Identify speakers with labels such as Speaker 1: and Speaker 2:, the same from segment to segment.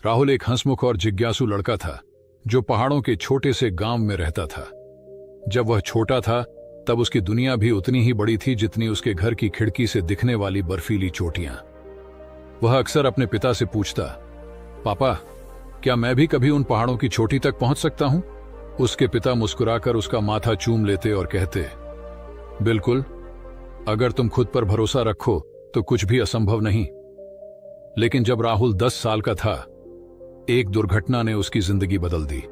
Speaker 1: राहुल एक हंसमुख और जिज्ञासु लड़का था जो पहाड़ों के छोटे से गांव में रहता था। जब वह छोटा था तब उसकी दुनिया भी उतनी ही बड़ी थी जितनी उसके घर की खिड़की से दिखने वाली बर्फीली चोटियां। वह अक्सर अपने पिता से पूछता, पापा, क्या मैं भी कभी उन पहाड़ों की चोटी तक पहुंच सकता हूं? उसके पिता मुस्कुराकर उसका माथा चूम लेते और कहते, बिल्कुल, अगर तुम खुद पर भरोसा रखो तो कुछ भी असंभव नहीं। लेकिन जब राहुल 10 साल का था, एक दुर्घटना ने उसकी जिंदगी बदल दी।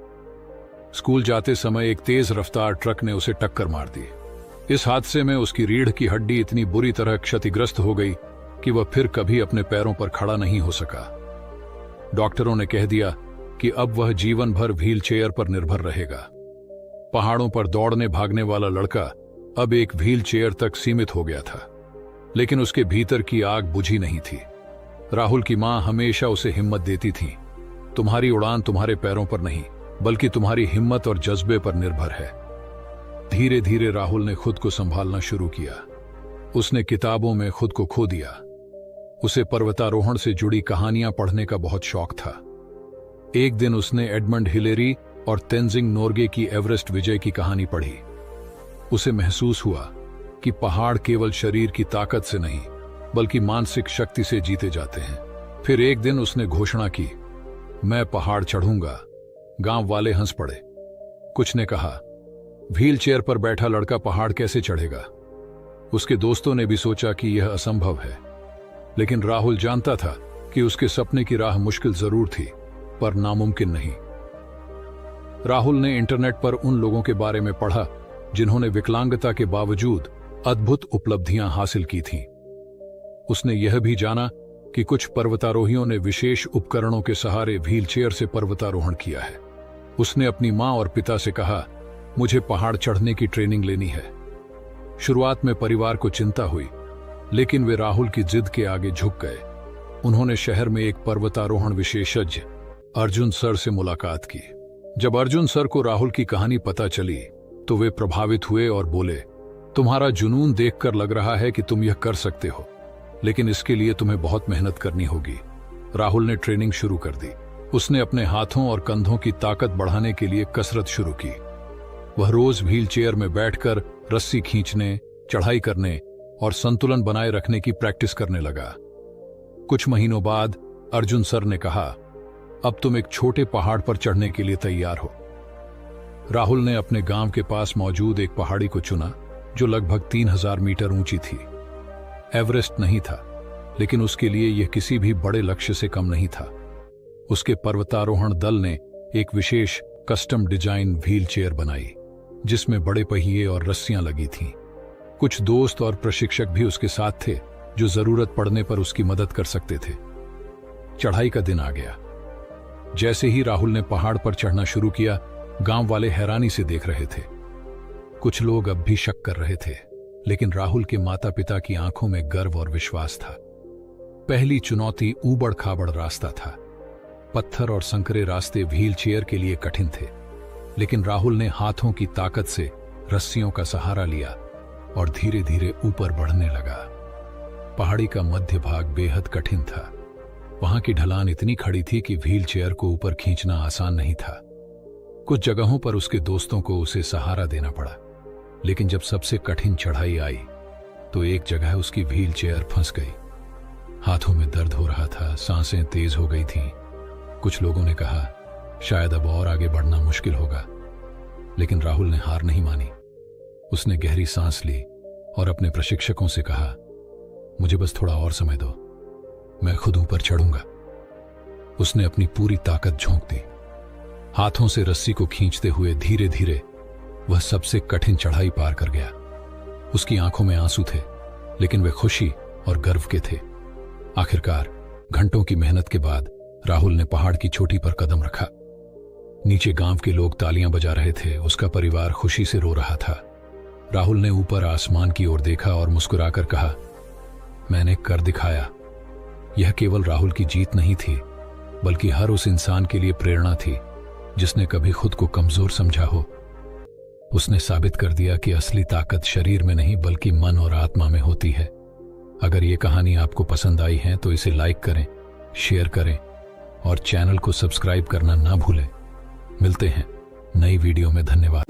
Speaker 1: स्कूल जाते समय एक तेज रफ्तार ट्रक ने उसे टक्कर मार दी। इस हादसे में उसकी रीढ़ की हड्डी इतनी बुरी तरह क्षतिग्रस्त हो गई कि वह फिर कभी अपने पैरों पर खड़ा नहीं हो सका। डॉक्टरों ने कह दिया कि अब वह जीवन भर व्हील चेयर पर निर्भर रहेगा। पहाड़ों पर दौड़ने भागने वाला लड़का अब एक व्हील चेयर तक सीमित हो गया था, लेकिन उसके भीतर की आग बुझी नहीं थी। राहुल की मां हमेशा उसे हिम्मत देती थी, तुम्हारी उड़ान तुम्हारे पैरों पर नहीं बल्कि तुम्हारी हिम्मत और जज्बे पर निर्भर है। धीरे धीरे राहुल ने खुद को संभालना शुरू किया। उसने किताबों में खुद को खो दिया। उसे पर्वतारोहण से जुड़ी कहानियां पढ़ने का बहुत शौक था। एक दिन उसने एडमंड हिलेरी और तेंजिंग नोर्गे की एवरेस्ट विजय की कहानी पढ़ी। उसे महसूस हुआ कि पहाड़ केवल शरीर की ताकत से नहीं बल्कि मानसिक शक्ति से जीते जाते हैं। फिर एक दिन उसने घोषणा की, मैं पहाड़ चढ़ूंगा। गांव वाले हंस पड़े। कुछ ने कहा, व्हील चेयर पर बैठा लड़का पहाड़ कैसे चढ़ेगा? उसके दोस्तों ने भी सोचा कि यह असंभव है, लेकिन राहुल जानता था कि उसके सपने की राह मुश्किल जरूर थी पर नामुमकिन नहीं। राहुल ने इंटरनेट पर उन लोगों के बारे में पढ़ा जिन्होंने विकलांगता के बावजूद अद्भुत उपलब्धियां हासिल की थीं। उसने यह भी जाना कि कुछ पर्वतारोहियों ने विशेष उपकरणों के सहारे व्हील चेयर से पर्वतारोहण किया है। उसने अपनी मां और पिता से कहा, मुझे पहाड़ चढ़ने की ट्रेनिंग लेनी है। शुरुआत में परिवार को चिंता हुई, लेकिन वे राहुल की जिद के आगे झुक गए। उन्होंने शहर में एक पर्वतारोहण विशेषज्ञ अर्जुन सर से मुलाकात की। जब अर्जुन सर को राहुल की कहानी पता चली तो वे प्रभावित हुए और बोले, तुम्हारा जुनून देखकर लग रहा है कि तुम यह कर सकते हो, लेकिन इसके लिए तुम्हें बहुत मेहनत करनी होगी। राहुल ने ट्रेनिंग शुरू कर दी। उसने अपने हाथों और कंधों की ताकत बढ़ाने के लिए कसरत शुरू की। वह रोज व्हील चेयर में बैठकर रस्सी खींचने, चढ़ाई करने और संतुलन बनाए रखने की प्रैक्टिस करने लगा। कुछ महीनों बाद अर्जुन सर ने कहा, अब तुम एक छोटे पहाड़ पर चढ़ने के लिए तैयार हो। राहुल ने अपने गांव के पास मौजूद एक पहाड़ी को चुना जो लगभग 3000 मीटर ऊंची थी। एवरेस्ट नहीं था, लेकिन उसके लिए यह किसी भी बड़े लक्ष्य से कम नहीं था। उसके पर्वतारोहण दल ने एक विशेष कस्टम डिजाइन व्हील चेयर बनाई जिसमें बड़े पहिए और रस्सियां लगी थीं। कुछ दोस्त और प्रशिक्षक भी उसके साथ थे जो जरूरत पड़ने पर उसकी मदद कर सकते थे। चढ़ाई का दिन आ गया। जैसे ही राहुल ने पहाड़ पर चढ़ना शुरू किया, गांव वाले हैरानी से देख रहे थे। कुछ लोग अब भी शक कर रहे थे, लेकिन राहुल के माता पिता की आंखों में गर्व और विश्वास था। पहली चुनौती ऊबड़ खाबड़ रास्ता था। पत्थर और संकरे रास्ते व्हील चेयर के लिए कठिन थे, लेकिन राहुल ने हाथों की ताकत से रस्सियों का सहारा लिया और धीरे धीरे ऊपर बढ़ने लगा। पहाड़ी का मध्य भाग बेहद कठिन था। वहां की ढलान इतनी खड़ी थी कि व्हील चेयर को ऊपर खींचना आसान नहीं था। कुछ जगहों पर उसके दोस्तों को उसे सहारा देना पड़ा, लेकिन जब सबसे कठिन चढ़ाई आई तो एक जगह उसकी व्हील चेयर फंस गई। हाथों में दर्द हो रहा था, सांसें तेज हो गई थीं। कुछ लोगों ने कहा, शायद अब और आगे बढ़ना मुश्किल होगा, लेकिन राहुल ने हार नहीं मानी। उसने गहरी सांस ली और अपने प्रशिक्षकों से कहा, मुझे बस थोड़ा और समय दो, मैं खुद ऊपर चढ़ूंगा। उसने अपनी पूरी ताकत झोंक दी। हाथों से रस्सी को खींचते हुए धीरे धीरे वह सबसे कठिन चढ़ाई पार कर गया। उसकी आंखों में आंसू थे, लेकिन वे खुशी और गर्व के थे। आखिरकार घंटों की मेहनत के बाद राहुल ने पहाड़ की चोटी पर कदम रखा। नीचे गांव के लोग तालियां बजा रहे थे। उसका परिवार खुशी से रो रहा था। राहुल ने ऊपर आसमान की ओर देखा और मुस्कुराकर कहा, मैंने कर दिखाया। यह केवल राहुल की जीत नहीं थी, बल्कि हर उस इंसान के लिए प्रेरणा थी जिसने कभी खुद को कमजोर समझा हो। उसने साबित कर दिया कि असली ताकत शरीर में नहीं बल्कि मन और आत्मा में होती है। अगर ये कहानी आपको पसंद आई है तो इसे लाइक करें, शेयर करें और चैनल को सब्सक्राइब करना ना भूलें। मिलते हैं नई वीडियो में। धन्यवाद।